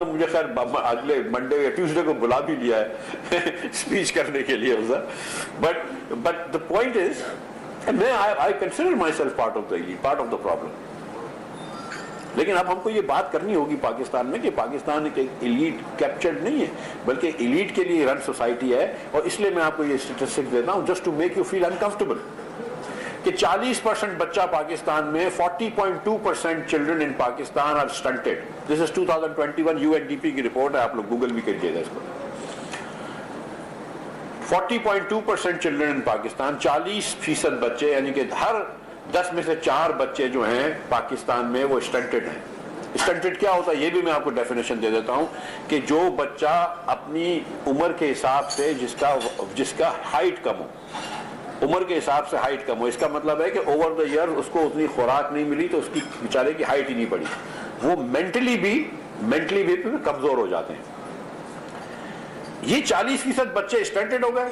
مجھے خیر اگلے منڈے یا ٹیوزڈے کو بلا بھی لیا ہے اسپیچ کرنے کے لیے اسے. But the point is, I consider myself part of the elite, part of the problem. لیکن اب ہم کو یہ بات کرنی ہوگی پاکستان میں کہ پاکستان ایک ایلیٹ کیپچرڈ نہیں ہے بلکہ ایلیٹ کے لیے رن سوسائٹی ہے. اور اس لیے میں آپ کو یہ اسٹیٹسٹک دیتا ہوں just to make you feel uncomfortable کہ 40% بچہ پاکستان میں 40.2% children in Pakistan are stunted. This is 2021 UNDP کی رپورٹ ہے, آپ لوگ گوگل بھی کریے گا اس کو. 40.2% چلڈرن ان پاکستان, 40% بچے, یعنی کہ ہر 10 میں سے 4 بچے جو ہیں پاکستان میں وہ اسٹنٹڈ ہیں. اسٹنٹڈ کیا ہوتا ہے یہ بھی میں آپ کو ڈیفینیشن دے دیتا ہوں کہ جو بچہ اپنی عمر کے حساب سے جس کا ہائٹ کم ہو, عمر کے حساب سے ہائٹ کم ہو. اس کا مطلب ہے کہ اوور دا ایئر اس کو اتنی خوراک نہیں ملی تو اس کی بیچارے کی ہائٹ ہی نہیں بڑھی, وہ مینٹلی بھی کمزور ہو جاتے ہیں. یہ 40% بچے اسٹنٹڈ ہو گئے.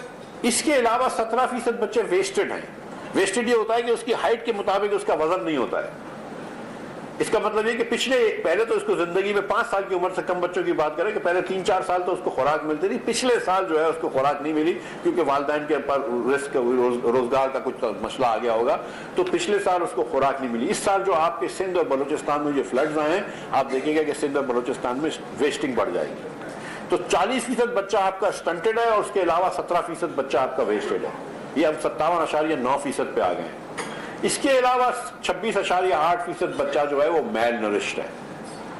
اس کے علاوہ 17% بچے ویسٹڈ ہیں. ویسٹڈ یہ ہوتا ہے کہ اس کی ہائٹ کے مطابق اس کا وزن نہیں ہوتا ہے. اس کا مطلب یہ کہ پہلے تو اس کو زندگی میں 5 سال کی عمر سے کم بچوں کی بات کریں کہ پہلے 3-4 سال تو اس کو خوراک ملتی تھی, پچھلے سال جو ہے اس کو خوراک نہیں ملی کیونکہ والدین کے اوپر رسک روزگار کا کچھ مسئلہ آ گیا ہوگا, تو پچھلے سال اس کو خوراک نہیں ملی. اس سال جو آپ کے سندھ اور بلوچستان میں یہ فلڈز آئے ہیں آپ دیکھیں گے کہ سندھ اور بلوچستان میں ویسٹنگ بڑھ جائے گی. تو 40% بچہ آپ کا اسٹنٹڈ ہے اور اس کے علاوہ 17% بچہ آپ کا ویسٹڈ ہے. یہ ہم 57.9% پہ آ گئے ہیں. اس کے علاوہ 26.8% بچہ جو ہے وہ میل نرشڈ ہے,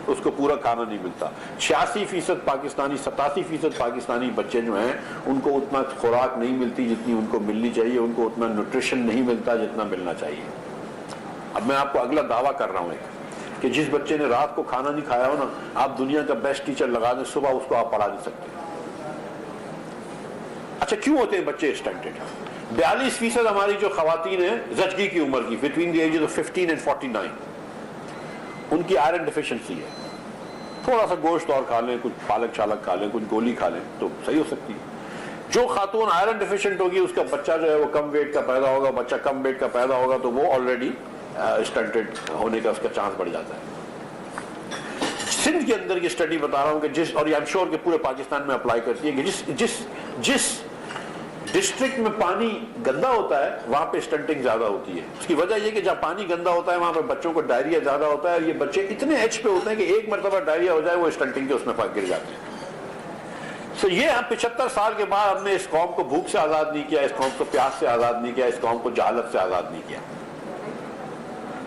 اس کو پورا کھانا نہیں ملتا. 86% پاکستانی 87% پاکستانی بچے جو ہیں ان کو اتنا خوراک نہیں ملتی جتنی ان کو ملنی چاہیے, ان کو اتنا نیوٹریشن نہیں ملتا جتنا ملنا چاہیے. اب میں آپ کو اگلا دعویٰ کر رہا ہوں کہ جس بچے نے رات کو کھانا نہیں کھایا ہو نا, آپ دنیا کا بیسٹ ٹیچر لگا دیں, صبح اس کو آپ پڑھا نہیں سکتے. اچھا کیوں ہوتے ہیں بچے اسٹنٹڈ؟ 42% ہماری جو خواتین ہیں زچگی کی عمر کی, between the ages of 15 and 49, ان کی آئرن ڈیفیشنسی ہے. تھوڑا سا گوشت اور کھا لیں, کچھ پالک چھالک کھا لیں, کچھ گولی کھا لیں تو صحیح ہو سکتی ہے. جو خاتون آئرن ڈیفیشنٹ ہوگی اس کا بچہ جو ہے وہ کم ویٹ کا پیدا ہوگا. بچہ کم ویٹ کا پیدا ہوگا تو وہ آلریڈی اسٹنٹڈ ہونے کا اس کا چانس بڑھ جاتا ہے. سندھ کے اندر یہ اسٹڈی بتا رہا ہوں کہ اور یہ ایم شور کہ پورے پاکستان میں اپلائی کرتی ہے کہ جس ڈسٹرکٹ میں پانی گندا ہوتا ہے وہاں پہ اسٹنٹنگ زیادہ ہوتی ہے. اس کی وجہ یہ کہ جہاں پانی گندا ہوتا ہے وہاں پہ بچوں کو ڈائریا زیادہ ہوتا ہے, اور یہ بچے اتنے ایج پہ ہوتے ہیں کہ ایک مرتبہ ڈائریا ہو جائے وہ اسٹنٹنگ کے اس میں گر جاتے ہیں. سو یہ ہم 75 سال کے بعد ہم نے اس قوم کو بھوک سے آزاد نہیں کیا, اس قوم کو پیاس سے آزاد نہیں کیا, اس قوم کو جہالت سے آزاد نہیں کیا.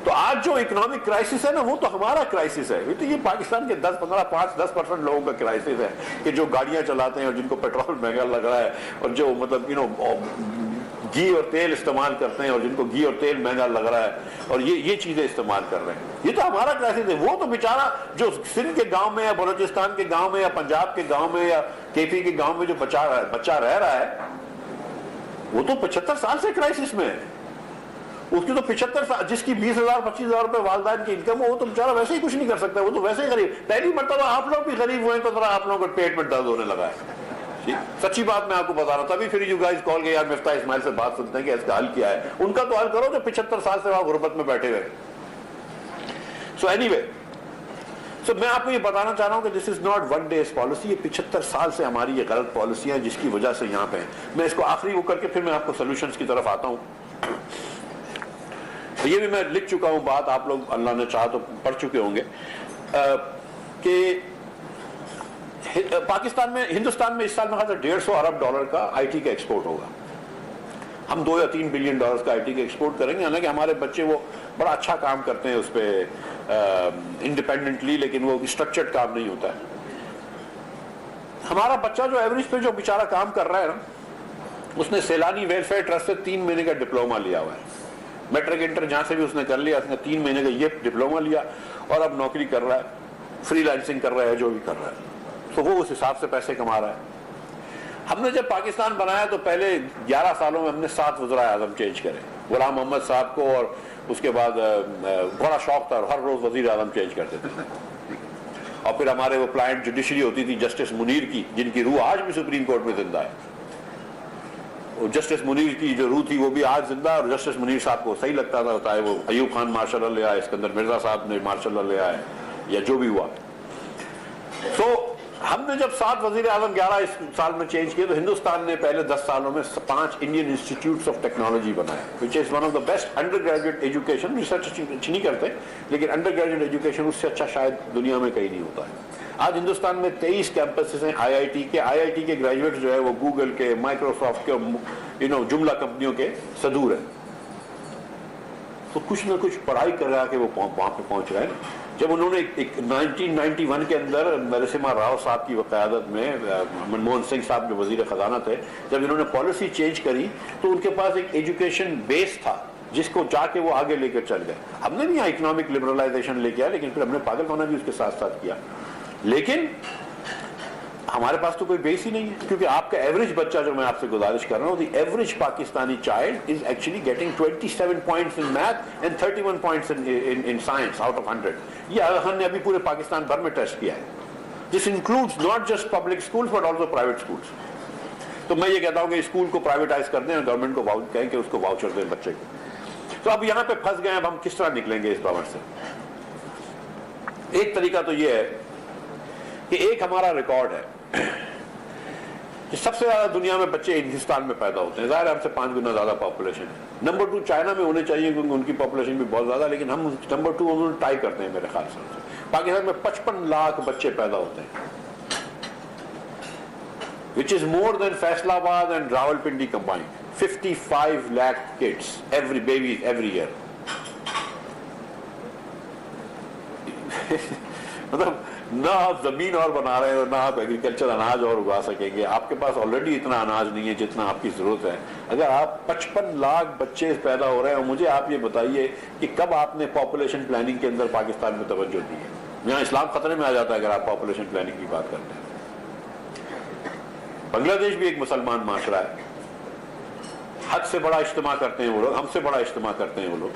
تو آج جو اکنامک کرائسس ہے نا وہ تو ہمارا کرائسس ہے. تو یہ پاکستان کے 5-10% لوگوں کا کرائسس ہے کہ جو گاڑیاں چلاتے ہیں اور جن کو پیٹرول مہنگا لگ رہا ہے, اور جو مطلب گھی اور تیل استعمال کرتے ہیں اور جن کو گھی اور تیل مہنگا لگ رہا ہے اور یہ چیزیں استعمال کر رہے ہیں. یہ تو ہمارا کرائسس ہے. وہ تو بیچارہ جو سندھ کے گاؤں میں یا بلوچستان کے گاؤں میں یا پنجاب کے گاؤں میں یا KP کے گاؤں میں جو بچہ رہ رہا ہے وہ تو 75 سال سے کرائسس میں ہے. اس کی تو 75 سال, جس کی 20,000-25,000 روپے والدین کی انکم ہو وہ تو بیچارہ ویسے ہی کچھ نہیں کر سکتا, وہ تو ویسے ہی غریب. پہلی مرتبہ آپ لوگ بھی غریب ہوئے تو ذرا آپ لوگوں کو پیٹ میں درد ہونے لگا ہے. سچی بات میں آپ کو بتا رہا ہوں. تبھی پھر یو گائز کال کے یار مفتاح اسماعیل سے بات سنتے ہیں کہ اس کا حل کیا ہے. ان کا تو حل کرو جو 75 سال سے وہاں غربت میں بیٹھے ہوئے. سو اینی وے, سو میں آپ کو یہ بتانا چاہ رہا ہوں کہ this is not one day's policy. یہ 75 سال سے ہماری یہ غلط پالیسیاں ہیں جس کی وجہ سے یہاں پہ ہیں. میں اس کو آخری وہ کر کے پھر میں آپ کو سولوشنز کی طرف آتا ہوں. یہ بھی میں لکھ چکا ہوں بات, آپ لوگ اللہ نے چاہا تو پڑھ چکے ہوں گے کہ ہندوستان میں اس سال میں $150 ارب کا IT کا ایکسپورٹ ہوگا. ہم $2 یا $3 بلین کا IT کا ایکسپورٹ کریں گے. حالانکہ ہمارے بچے وہ بڑا اچھا کام کرتے ہیں اس پہ انڈیپینڈنٹلی, لیکن وہ اسٹرکچرڈ کام نہیں ہوتا ہے. ہمارا بچہ جو ایوریج پہ جو بیچارہ کام کر رہا ہے نا, اس نے سیلانی ویلفیئر ٹرسٹ سے 3 مہینے کا ڈپلوما لیا ہوا ہے. میٹرک انٹر جہاں سے بھی اس نے کر لیا, اس نے 3 مہینے کا یہ ڈپلوما لیا اور اب نوکری کر رہا ہے, فری لانسنگ کر رہا ہے, جو بھی کر رہا ہے. تو وہ اس حساب سے پیسے کما رہا ہے. ہم نے جب پاکستان بنایا تو پہلے 11 سالوں میں ہم نے 7 وزرائے اعظم چینج کرے. غلام محمد صاحب کو, اور اس کے بعد بڑا شوق تھا, ہر روز وزیر اعظم چینج کرتے تھے. اور پھر ہمارے وہ پلانٹ جوڈیشری ہوتی تھی جسٹس منیر کی, جن کی روح آج بھی سپریم کورٹ میں زندہ ہے. جسٹس منیر کی جو روح تھی وہ بھی آج زندہ ہے, اور جسٹس منیر صاحب کو صحیح لگتا تھا, ہوتا ہے وہ ایوب خان ماشاء اللہ لے آئے, اسکندر مرزا صاحب نے ماشاء اللہ لے آئے, یا جو بھی ہوا. سو ہم نے جب 7 وزیر اعظم 11 اس سال میں چینج کیے تو ہندوستان نے پہلے 10 سالوں میں 5 انڈین انسٹیٹیوٹس آف ٹیکنالوجی بنائے, which is one of the best undergraduate education. Research اچھی نہیں کرتے لیکن انڈر گریجویٹ ایجوکیشن اس سے اچھا شاید دنیا میں کہیں نہیں ہوتا ہے. آج ہندوستان میں 23 کیمپسز ہیں آئی آئی ٹی کے گریجویٹ جو ہے وہ گوگل کے, مائکروسافٹ کے, جملہ کمپنیوں کے صدور ہیں. تو کچھ نہ کچھ پڑھائی کر رہا کہ وہ وہاں پہ پہنچ رہے ہیں. جب انہوں نے 1991 کے اندر نرسمہا راؤ صاحب کی قیادت میں, منموہن سنگھ صاحب جو وزیر خزانہ تھے, جب انہوں نے پالیسی چینج کری تو ان کے پاس ایک ایجوکیشن بیس تھا جس کو جا کے وہ آگے لے کر چل گئے. ہم نے بھی اکنامک لبرلائزیشن لے کے آیا لیکن پھر ہم نے پاگل ہونا بھی اس کے ساتھ ساتھ کیا. لیکن ہمارے پاس تو کوئی بیس ہی نہیں ہے, کیونکہ آپ کا ایوریج بچہ, جو میں آپ سے گزارش کر رہا ہوں, the average Pakistani child is actually getting 27 points in math and 31 points in science out of 100. یہ آغا خان نے ابھی پورے پاکستان بھر میں ٹیسٹ کیا ہے. This includes not just public schools but also private schools. تو میں یہ کہتا ہوں کہ اسکول کو پرائیویٹائز کر دیں اور گورنمنٹ کو کہیں کہ اس کو واؤچر دیں بچے کو. تو اب یہاں پہ پھنس گئے, اب ہم کس طرح نکلیں گے اس پاور سے؟ ایک طریقہ تو یہ ہے کہ ایک ہمارا ریکارڈ ہے کہ سب سے زیادہ دنیا میں بچے ہندوستان میں پیدا ہوتے ہیں. ظاہر ہے ہم سے 5 گنا زیادہ پاپولیشن ہے. نمبر 2 چائنا میں ہونے چاہیے کیونکہ ان کی پاپولیشن بھی بہت زیادہ, لیکن ہم نمبر 2 انہوں نے ٹائی کرتے ہیں میرے خیال سے. پاکستان میں 55 لاکھ بچے پیدا ہوتے ہیں, which is more than Faisal آباد and Rawalpindi combined. 55 lakh kids every baby every year. مطلب نہ آپ زمین اور بنا رہے ہیں اور نہ آپ ایگریکلچر اناج اور اگا سکیں گے. آپ کے پاس آلریڈی اتنا اناج نہیں ہے جتنا آپ کی ضرورت ہے. اگر آپ 55 لاکھ بچے پیدا ہو رہے ہیں, اور مجھے آپ یہ بتائیے کہ کب آپ نے پاپولیشن پلاننگ کے اندر پاکستان میں توجہ دی ہے؟ یہاں اسلام خطرے میں آ جاتا ہے اگر آپ پاپولیشن پلاننگ کی بات کرتے ہیں. بنگلہ دیش بھی ایک مسلمان معاشرہ ہے, حد سے بڑا اجتماع کرتے ہیں وہ لوگ, ہم سے بڑا اجتماع کرتے ہیں وہ لوگ.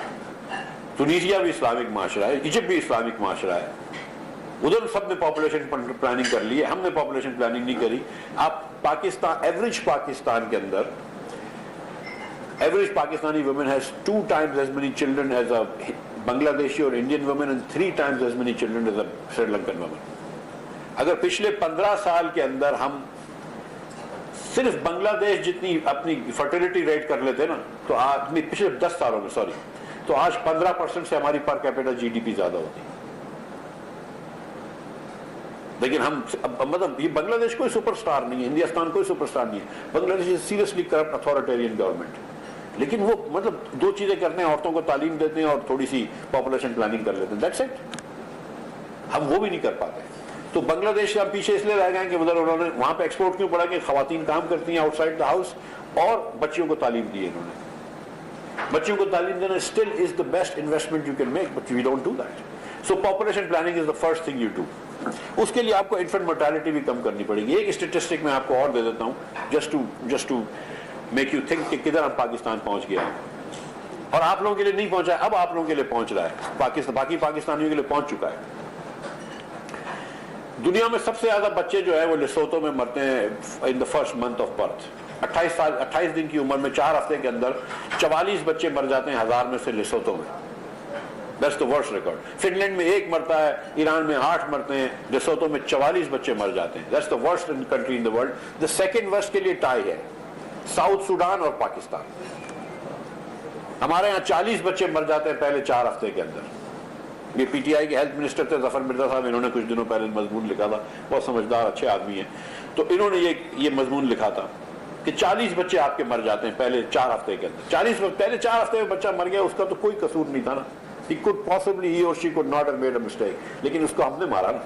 ٹونیشیا بھی اسلامک معاشرہ ہے, ایجپٹ بھی اسلامک معاشرہ ہے. ادھر سب نے پاپولیشن پلاننگ کر لی ہے, ہم نے پاپولیشن پلاننگ نہیں کری. آپ پاکستان, ایوریج پاکستان کے اندر average Pakistani woman has 2 times as many children as a Bangladeshi اور Indian woman and 3 times as many children as a Sri Lankan woman. اگر پچھلے 15 سال کے اندر ہم صرف بنگلہ دیش جتنی اپنی فرٹیلٹی ریٹ کر لیتے نا, تو آج پچھلے 10 سالوں میں تو آج 15% سے ہماری per capita G D P زیادہ ہوتی. لیکن ہم مطلب یہ بنگلہ دیش کوئی سپر سٹار نہیں ہے, ہندوستان کوئی سپر سٹار نہیں ہے. بنگلہ دیش سیریسلی کرپٹ اتھارٹیرین گورنمنٹ, لیکن وہ مطلب 2 چیزیں کرتے ہیں, عورتوں کو تعلیم دیتے ہیں اور تھوڑی سی پاپولیشن پلاننگ کر لیتے ہیں, دیٹس اٹ. ہم وہ بھی نہیں کر پاتے. تو بنگلہ دیش سے ہم پیچھے اس لیے رہ گئے کہ مطلب انہوں نے وہاں پہ ایکسپورٹ کیوں پڑا کہ خواتین کام کرتی ہیں آؤٹ سائڈ دا ہاؤس, اور بچیوں کو تعلیم دی ہے انہوں نے. بچیوں کو تعلیم دینا still is the best investment you can make, but we don't do that. So population planning is the first thing you do. اس کے لیے آپ کو انفنٹ mortality بھی کم کرنی پڑے گی. ایک اسٹیٹسٹک میں آپ کو اور دے دیتا ہوں just to make you think کہ کدھر ہم پاکستان پہنچ گیا, اور آپ لوگوں کے لیے نہیں پہنچا ہے, اب آپ لوگوں کے لیے پہنچ رہا ہے. باقی پاکستانیوں کے لیے پہنچ چکا ہے. دنیا میں سب سے زیادہ بچے جو ہے وہ لیسوتو میں مرتے ہیں in the first month of birth. 28 دن کی عمر میں 4 ہفتے کے اندر 44 بچے مر جاتے ہیں 1000 میں سے لیسوتو میں. That's the worst record. Finland میں 1 مرتا ہے, ایران میں 8 مرتے ہیں, لیسوتو میں 44 بچے مر جاتے ہیں. That's the worst country in the world. The second worst کے لیے ٹائی ہے ساؤتھ سوڈان اور پاکستان. ہمارے یہاں 40 بچے مر جاتے ہیں پہلے 4 ہفتے کے اندر. یہ پی ٹی آئی کے ہیلتھ منسٹر تھے ظفر مرزا صاحب, انہوں نے کچھ دنوں پہلے مضمون لکھا تھا, بہت سمجھدار اچھے آدمی ہیں. تو انہوں نے یہ مضمون لکھا تھا کہ 40 بچے آپ کے مر جاتے ہیں پہلے 4 ہفتے کے اندر. پہلے 4 ہفتے میں بچہ مر گیا, اس کا تو کوئی قصور نہیں تھا نا. He could possibly, he or she could not have made a mistake, لیکن اس کو ہم نے مارا نا.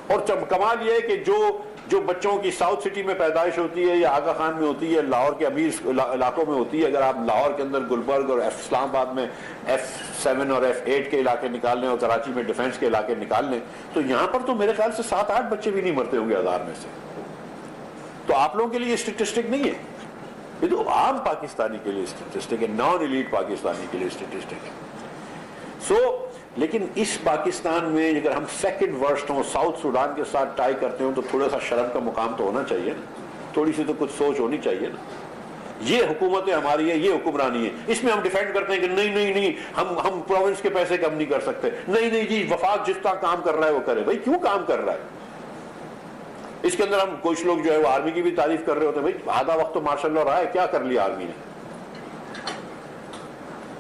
اور کمال یہ ہے کہ جو بچوں کی ساؤتھ سٹی میں پیدائش ہوتی ہے یا آغا خان میں ہوتی ہے, لاہور کے امیر علاقوں میں ہوتی ہے, اگر آپ لاہور کے اندر گلبرگ اور اسلام آباد میں F7 اور F8 کے علاقے نکال لیں اور کراچی میں ڈیفنس کے علاقے نکال لیں, تو یہاں پر تو میرے خیال سے 7-8 بچے بھی نہیں مرتے ہوں گے 1000 میں سے. تو آپ لوگوں کے لیے اسٹیٹسٹک نہیں ہے, یہ تو عام پاکستانی کے لیے اسٹیٹسٹک ہے, نان ایلیٹ پاکستانی کے لیے اسٹیٹسٹک ہے. لیکن اس پاکستان میں اگر ہم سیکنڈ ورسٹ ہوں, ساؤتھ سوڈان کے ساتھ ٹائی کرتے ہوں, تو تھوڑا سا شرم کا مقام تو ہونا چاہیے نا, تھوڑی سی تو کچھ سوچ ہونی چاہیے نا. یہ حکومت ہماری ہے, یہ حکمرانی ہے. اس میں ہم ڈیفینڈ کرتے ہیں کہ نہیں ہم پروونس کے پیسے کم نہیں کر سکتے, نہیں جی وفاق جس طرح کام کر رہا ہے وہ کرے. بھائی کیوں کام کر رہا ہے؟ اس کے اندر ہم کچھ لوگ جو ہے وہ آرمی کی بھی تعریف کر رہے ہوتے ہیں. بھائی آدھا وقت تو ماشاء اللہ رہا ہے, کیا کر لیا آرمی نے؟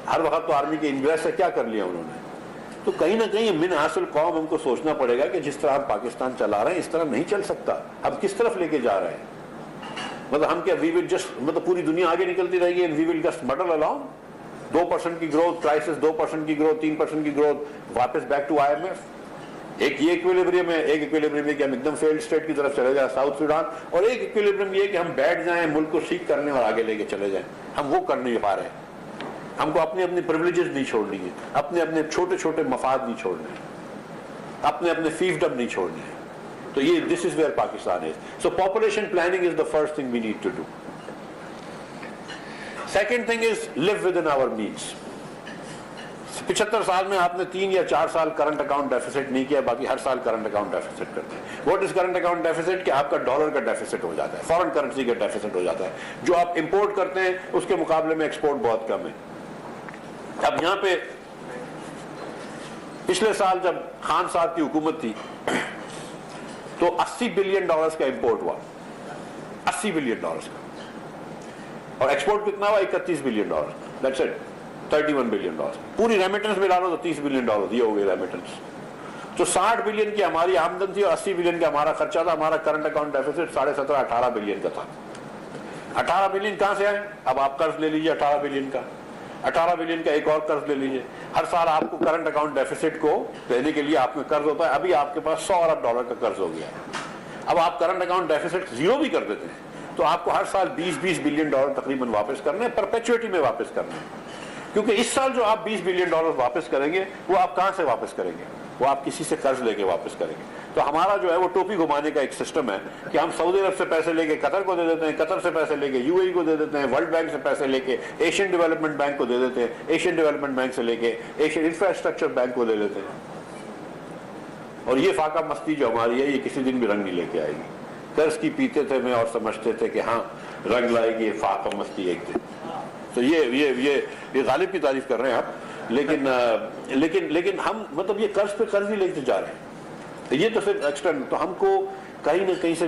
ہر وقت تو آرمی کے انویسٹ ہے, کیا کر لیا انہوں نے؟ تو کہیں نہ کہیں من حاصل قوم ہم کو سوچنا پڑے گا کہ جس طرح ہم پاکستان چلا رہے ہیں اس طرح نہیں چل سکتا. اب کس طرف لے کے جا رہے ہیں؟ مطلب ہم کیا وی ول جسٹ, مطلب پوری دنیا آگے نکلتی رہے گی and we will just muddle along. 2% کی گروتھ کرائسس, 2% کی گروتھ, 3% کی گروتھ, واپس بیک ٹو IMF. ایک یہ ایکویلیبریم ہے, ایک ایکویلیبریم ہے کہ ہم ایک دم فیلڈ اسٹیٹ کی طرف چلے جائیں ساؤتھ سوڈان, اور ایک ایکویلیبریم یہ کہ ہم بیٹھ جائیں ملک کو سیکھ کرنے اور آگے لے کے چلے جائیں. ہم وہ کر نہیں پا رہے ہیں. ہم کو اپنے اپنے پریولیجز نہیں چھوڑنی ہے, اپنے اپنے چھوٹے چھوٹے مفاد نہیں چھوڑنے ہیں, اپنے اپنے فیفڈم نہیں چھوڑنے ہیں. تو یہ this is where Pakistan is. So population planning is the first thing we need to do. Second thing is live within our means. 75 سال میں آپ نے 3 یا 4 سال کرنٹ اکاؤنٹ ڈیفیسٹ نہیں کیا, باقی ہر سال کرنٹ اکاؤنٹ ڈیفیسٹ کرتے ہیں. What is current account deficit? کہ آپ کا ڈالر کا ڈیفیسٹ ہو جاتا ہے, فارن کرنسی کا ڈیفیسٹ ہو جاتا ہے. جو آپ امپورٹ کرتے ہیں اس کے مقابلے میں ایکسپورٹ بہت کم ہے. اب یہاں پہ پچھلے سال جب خان صاحب کی حکومت تھی تو $80 بلین کا امپورٹ ہوا, $80 بلین کا, اور ایکسپورٹ کتنا ہوا؟ $31 بلین. That's it, $31 billion. پوری ریمیٹنس میں ڈالو تو $30 بلین یہ ہو گئی ریمیٹنس. تو 60 بلین کی ہماری آمدن تھی اور 80 بلین کا ہمارا خرچہ تھا. ہمارا کرنٹ اکاؤنٹ ڈیفیسٹ 17.5-18 بلین کا تھا. 18 بلین کہاں سے آئے؟ اب آپ قرض لے لیجیے 18 بلین کا, 18 بلین کا ایک اور قرض لے لیجیے. ہر سال آپ کو کرنٹ اکاؤنٹ ڈیفیسٹ کو دینے کے لیے آپ میں قرض ہوتا ہے. ابھی آپ کے پاس $100 ارب کا قرض ہو گیا ہے. اب آپ کرنٹ اکاؤنٹ ڈیفیسٹ زیرو بھی کر دیتے ہیں تو آپ کو ہر سال $20 بلین تقریباً واپس کرنے ہیں, پرپیچوٹی میں واپس کرنے ہیں. کیونکہ اس سال جو آپ $20 بلین واپس کریں گے وہ آپ کہاں سے واپس کریں گے؟ وہ آپ کسی سے قرض لے کے واپس کریں گے. تو ہمارا جو ہے وہ ٹوپی گھمانے کا ایک سسٹم ہے کہ ہم سعودی عرب سے پیسے لے کے قطر کو دے دیتے ہیں, قطر سے پیسے لے کے UAE کو دے دیتے ہیں, ورلڈ بینک سے پیسے لے کے ایشین ڈیولپمنٹ بینک کو دے دیتے ہیں, ایشین ڈیولپمنٹ بینک سے لے کے ایشین انفراسٹرکچر بینک کو دے دیتے ہیں. اور یہ فاقہ مستی جو ہماری ہے یہ کسی دن بھی رنگ نہیں لے کے آئے گی. قرض کی پیتے تھے میں اور سمجھتے تھے کہ ہاں رنگ لائے گی فاقہ مستی ایک دن. تو یہ غالب کی تعریف کر رہے ہیں آپ, لیکن ہم مطلب یہ قرض پہ قرض ہی لیتے جا رہے ہیں. یہ تو پھر ایکسٹرن, تو ہم کو کہیں نہ کہیں سے